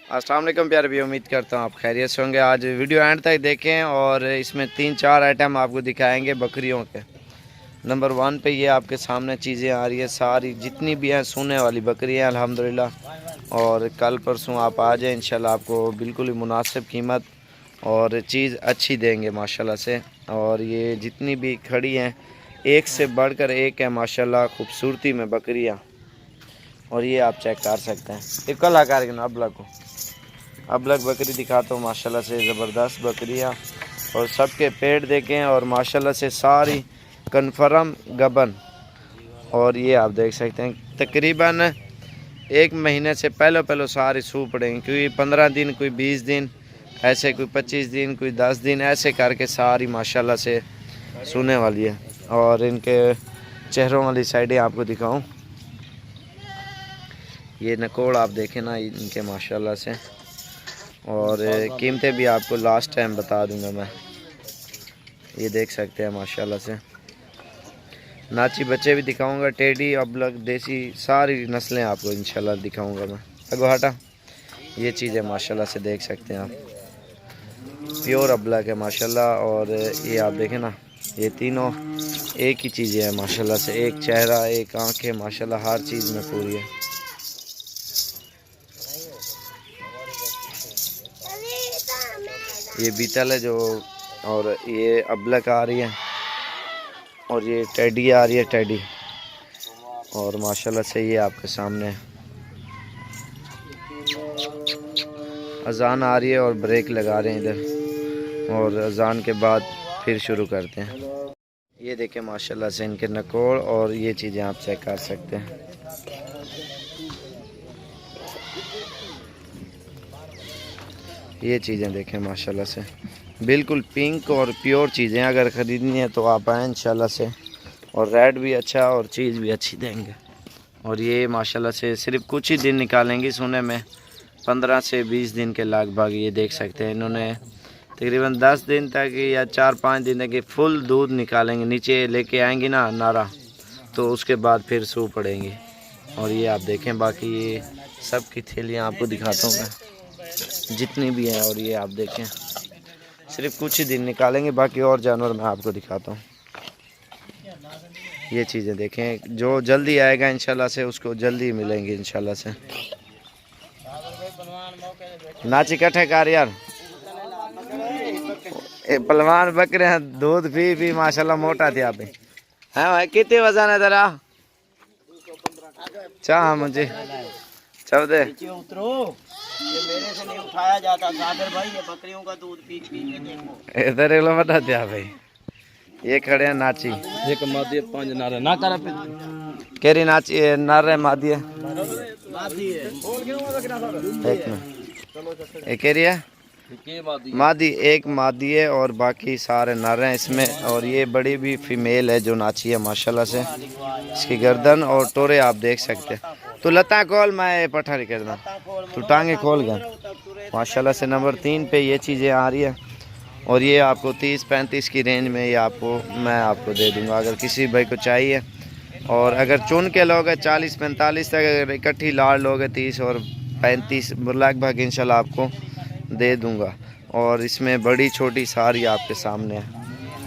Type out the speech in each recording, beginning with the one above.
अस्सलाम वालेकुम प्यारे भी, उम्मीद करता हूँ आप खैरियत से होंगे। आज वीडियो एंड तक देखें और इसमें 3-4 आइटम आपको दिखाएंगे बकरियों के। नंबर 1 पे ये आपके सामने चीज़ें आ रही है, सारी जितनी भी हैं सोने वाली बकरियाँ अल्हम्दुलिल्लाह। और कल परसों आप आ जाएँ इंशाल्लाह, आपको बिल्कुल ही मुनासिब कीमत और चीज़ अच्छी देंगे माशाल्लाह से। और ये जितनी भी खड़ी हैं एक से बढ़कर एक है माशाल्लाह खूबसूरती में बकरियाँ। और ये आप चेक कर सकते हैं, ये कल आकार के अबलग बकरी दिखाता हूँ माशाल्लाह से, ज़बरदस्त बकरियाँ और सबके पेट देखें और माशाल्लाह से सारी कन्फर्म गबन। और ये आप देख सकते हैं तकरीबन 1 महीने से पहले सारी सूह पड़ेंगी, क्योंकि 15 दिन, कोई 20 दिन ऐसे, कोई 25 दिन, कोई 10 दिन ऐसे करके सारी माशाल्लाह से सूने वाली है। और इनके चेहरों वाली साइडें आपको दिखाऊं, ये नकोड़ आप देखें ना इनके माशाल्लाह से। और कीमतें भी आपको लास्ट टाइम बता दूंगा मैं, ये देख सकते हैं माशाल्लाह से। नाची बच्चे भी दिखाऊंगा, टेडी अबलग देसी सारी नस्लें आपको इंशाल्लाह दिखाऊंगा मैं। अगो हटा, ये चीज़ें माशाल्लाह से देख सकते हैं आप, प्योर अबलग है माशाल्लाह। और ये आप देखें ना, ये तीनों एक ही चीज़ें हैं माशाल्लाह से, एक चेहरा एक आँखें माशाल्लाह हर चीज़ में पूरी है। ये बीतल है जो, और ये अबलक आ रही है, और ये टेडी आ रही है टेडी। और माशाल्लाह से ये आपके सामने अजान आ रही है और ब्रेक लगा रहे हैं इधर, और अजान के बाद फिर शुरू करते हैं। ये देखें माशाल्लाह से इनके नकोड़, और ये चीज़ें आप चेक कर सकते हैं। ये चीज़ें देखें माशाल्लाह से, बिल्कुल पिंक और प्योर चीज़ें। अगर ख़रीदनी है तो आप आएँ इंशाल्लाह से, और रेट भी अच्छा और चीज़ भी अच्छी देंगे। और ये माशाल्लाह से सिर्फ कुछ ही दिन निकालेंगे सोने में, 15 से 20 दिन के लगभग। ये देख सकते हैं इन्होंने तकरीबन 10 दिन तक या 4-5 दिन तक फुल दूध निकालेंगे, नीचे लेके आएंगी ना नारा, तो उसके बाद फिर सूह पड़ेंगी। और ये आप देखें, बाकी ये सब की थैलियाँ आपको दिखाता हूँ मैं जितनी भी हैं। और ये आप देखें सिर्फ कुछ ही दिन निकालेंगे, बाकी और जानवर मैं आपको दिखाता हूँ। ये चीज़ें देखें, जो जल्दी आएगा इंशाल्लाह से उसको जल्दी मिलेंगी इंशाल्लाह से। नाच इकट्ठे कर यार, पलवान बकरे हैं, दूध पी माशाल्लाह मोटा थे आप। हैं भाई कितने वजन है तेरा? चाह मुझे 14। ये मेरे से नहीं उठाया जाता सागर भाई, ये बकरियों का दूध पी के देखो। इधर एक लो बता दिया भाई। ये खड़े हैं नाची, एक मादी 5 नारे ना कर पे केरी नाची नारे मादी है, मादी है एक में एक केरी है मादी, एक मादी है और बाकी सारे नर हैं इसमें। और ये बड़ी भी फीमेल है जो नाची है माशाल्लाह से। इसकी गर्दन और टोरे आप देख सकते हैं। तो लता खोल, मैं पठारी करना, तू टांगे खोल गया माशाल्लाह से। नंबर 3 पे ये चीज़ें आ रही है, और ये आपको 30-35 की रेंज में ये मैं आपको दे दूंगा अगर किसी भाई को चाहिए। और अगर चुन के लोगे 40-45 तक, अगर इकट्ठी लाड़ लोगे 30 और 35 लगभग इंशाल्लाह आपको दे दूंगा। और इसमें बड़ी छोटी सारी आपके सामने है।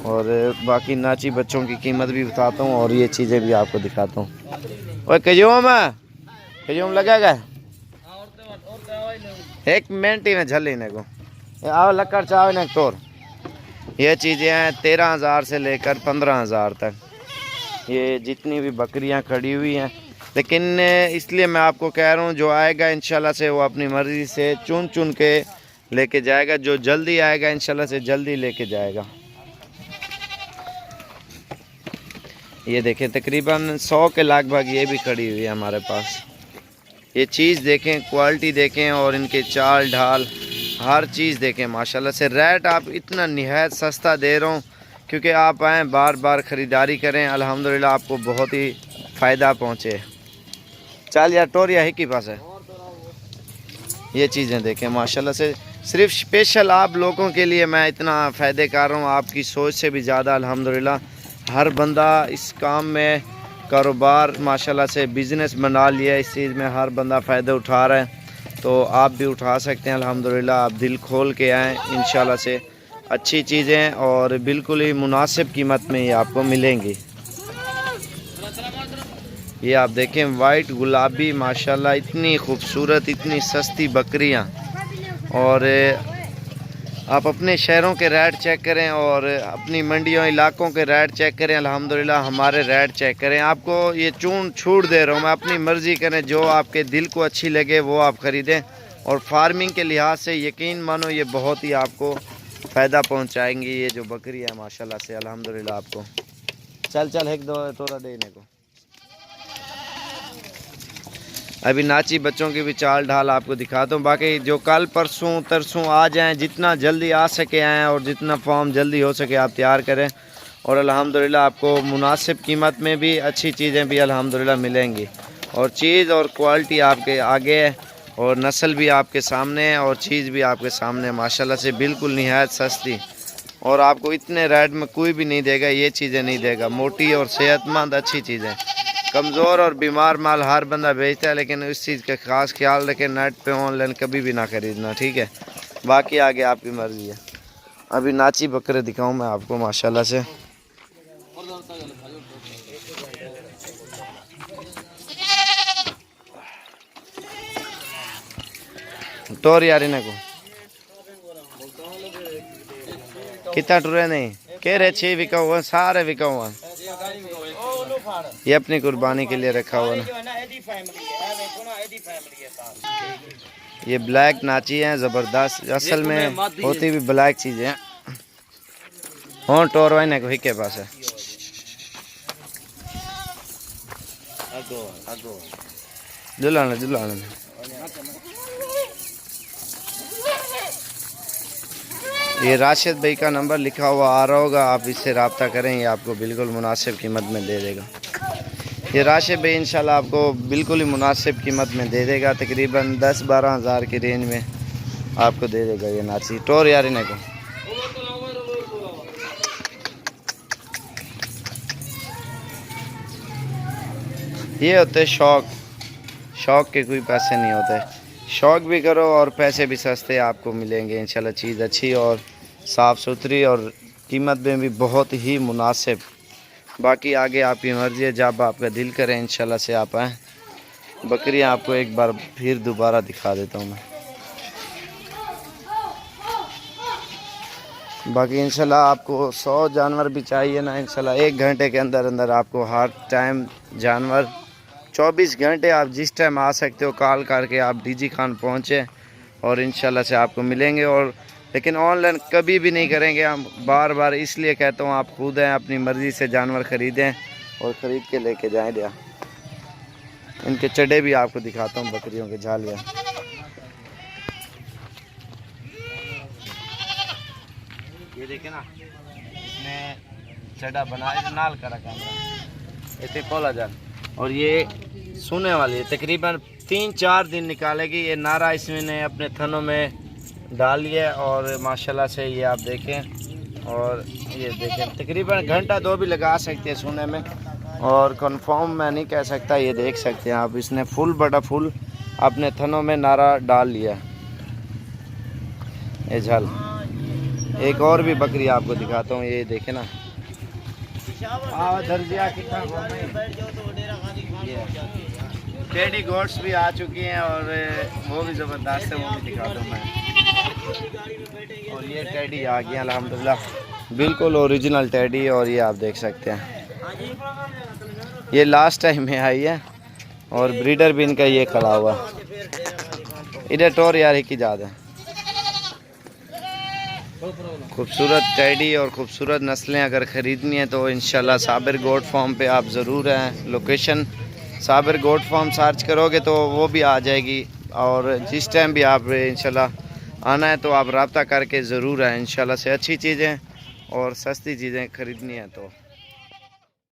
और बाकी नाची बच्चों की कीमत भी बताता हूँ, और ये चीज़ें भी आपको दिखाता हूँ। और कजूम लगेगा 1 मिनट ही में झल लेने को, आओ लक्कड़ चाव ने तोड़। ये चीज़ें हैं 13,000 से लेकर 15,000 तक, ये जितनी भी बकरियां खड़ी हुई हैं। लेकिन इसलिए मैं आपको कह रहा हूँ, जो आएगा इंशाल्लाह से वो अपनी मर्ज़ी से चुन के लेके जाएगा, जो जल्दी आएगा इंशाल्लाह से जल्दी लेके जाएगा। ये देखें तकरीबन 100 के लगभग ये भी खड़ी हुई है हमारे पास। ये चीज़ देखें, क्वालिटी देखें, और इनके चाल ढाल हर चीज़ देखें माशाल्लाह से। रेट आप इतना निहायत सस्ता दे रहा हूँ क्योंकि आप आएँ बार बार ख़रीदारी करें, अल्हम्दुलिल्लाह आपको बहुत ही फ़ायदा पहुँचे। चल यार टोरिया ही की पास है। ये चीज़ें देखें माशाल्लाह से, सिर्फ स्पेशल आप लोगों के लिए मैं इतना फ़ायदे कर रहा हूँ, आपकी सोच से भी ज़्यादा अल्हम्दुलिल्लाह। हर बंदा इस काम में कारोबार माशाल्लाह से बिज़नेस बना लिया है, इस चीज़ में हर बंदा फ़ायदा उठा रहा है। तो आप भी उठा सकते हैं अल्हम्दुलिल्लाह। आप दिल खोल के आएँ, इंशाल्लाह से अच्छी चीज़ें और बिल्कुल ही मुनासिब कीमत में ये आपको मिलेंगी। ये आप देखें वाइट गुलाबी माशाल्लाह, इतनी खूबसूरत, इतनी सस्ती बकरियां। और आप अपने शहरों के रेट चेक करें और अपनी मंडियों इलाकों के रेट चेक करें। अल्हम्दुलिल्लाह हमारे रेट चेक करें। आपको ये छूट दे रहा हूँ मैं, अपनी मर्ज़ी करें, जो आपके दिल को अच्छी लगे वो आप ख़रीदें। और फार्मिंग के लिहाज से यकीन मानो ये बहुत ही आपको फ़ायदा पहुँचाएंगी। ये जो बकरी है माशाल्लाह से अल्हम्दुलिल्लाह आपको। चल एक दो तोड़ा देने को। अभी नाची बच्चों की भी चाल ढाल आपको दिखाता हूँ। बाकी जो कल परसों तरसों आ जाएं, जितना जल्दी आ सके आएँ और जितना फॉर्म जल्दी हो सके आप तैयार करें। और अल्हम्दुलिल्लाह आपको मुनासिब कीमत में भी अच्छी चीज़ें भी अल्हम्दुलिल्लाह मिलेंगी। और चीज़ और क्वालिटी आपके आगे है और नस्ल भी आपके सामने है और चीज़ भी आपके सामने है माशाल्लाह से, बिल्कुल निहायत सस्ती। और आपको इतने रेट में कोई भी नहीं देगा, ये चीज़ें नहीं देगा। मोटी और सेहतमंद अच्छी चीज़ें। कमज़ोर और बीमार माल हर बंदा बेचता है, लेकिन इस चीज़ का खास ख्याल रखें। नेट पे ऑनलाइन कभी भी ना खरीदना, ठीक है। बाकी आगे आपकी मर्ज़ी है। अभी नाची बकरे दिखाऊं मैं आपको माशाल्लाह से। तोर यार इन्हें को कितना टुरे नहीं कह रहे 6 बिका हुआ, सारे बिका हुआ। ये अपनी कुर्बानी के लिए रखा हुआ ना। ये ब्लैक नाची है ज़बरदस्त, असल में होती भी ब्लैक चीज़ें हैं। हाँ टोरवाई ने को के पास है। जुलाना ये राशिद भाई का नंबर लिखा हुआ आ रहा होगा, आप इससे रब्ता करें, ये आपको बिल्कुल मुनासिब कीमत में दे देगा। ये राशिद भाई इंशाल्लाह आपको बिल्कुल ही मुनासिब कीमत में दे देगा। तकरीबन 10-12 हज़ार की रेंज में आपको दे देगा ये नाची। टोर यार इन्हें को ये होते शौक़ के कोई पैसे नहीं होते। शौक़ भी करो और पैसे भी सस्ते आपको मिलेंगे इंशाल्लाह। चीज़ अच्छी और साफ़ सुथरी और कीमत में भी बहुत ही मुनासिब। बाकी आगे आपकी मर्ज़ी है, जब आपका दिल करे इंशाल्लाह से आप आएँ। बकरियाँ आपको एक बार फिर दोबारा दिखा देता हूँ मैं। बाकी इंशाल्लाह आपको 100 जानवर भी चाहिए ना, इंशाल्लाह 1 घंटे के अंदर अंदर आपको हर टाइम जानवर 24 घंटे आप जिस टाइम आ सकते हो कॉल करके आप डीजी खान पहुँचे और इंशाल्लाह से आपको मिलेंगे। और लेकिन ऑनलाइन कभी भी नहीं करेंगे हम, बार बार इसलिए कहता हूँ आप खुद हैं, अपनी मर्ज़ी से जानवर ख़रीदें और ख़रीद के लेके जाएँ। दिया इनके चड्डे भी आपको दिखाता हूँ, बकरियों के झालियाँ। ये देखे ना, इसने चड्डा बनाया नाल करा कैमरा इतने कोला जा। और ये सोने वाली है, तकरीबन 3-4 दिन निकालेगी। ये नारा इसमें अपने थनों में डाल लिया और माशाल्लाह से ये आप देखें। और ये देखें तकरीबन घंटा 2 भी लगा सकते हैं सोने में, और कंफर्म मैं नहीं कह सकता। ये देख सकते हैं आप, इसने फुल बड़ा फुल अपने थनों में नारा डाल लिया। ये झल एक और भी बकरी आपको दिखाता हूँ, ये देखें ना। दर्जिया कितना टेडी गोट्स भी आ चुकी हैं और वो भी ज़बरदस्त है, वो भी दिखाता हूँ मैं। और ये टेडी आ गया अल्हम्दुलिल्लाह, बिल्कुल ओरिजिनल टेडी। और ये आप देख सकते हैं, ये लास्ट टाइम में आई है और ब्रीडर भी इनका ये खड़ा हुआ। इधर टोर यार ही की ज़्यादा खूबसूरत टेडी और ख़ूबसूरत नस्लें अगर ख़रीदनी है तो इंशाल्लाह साबिर गोट फार्म पे आप ज़रूर हैं। Location Sabir goat farm search करोगे तो वो भी आ जाएगी। और जिस टाइम भी आप इंशाल्लाह आना है तो आप रब्ता करके ज़रूर आएँ। इंशाल्लाह से अच्छी चीज़ें और सस्ती चीज़ें ख़रीदनी है तो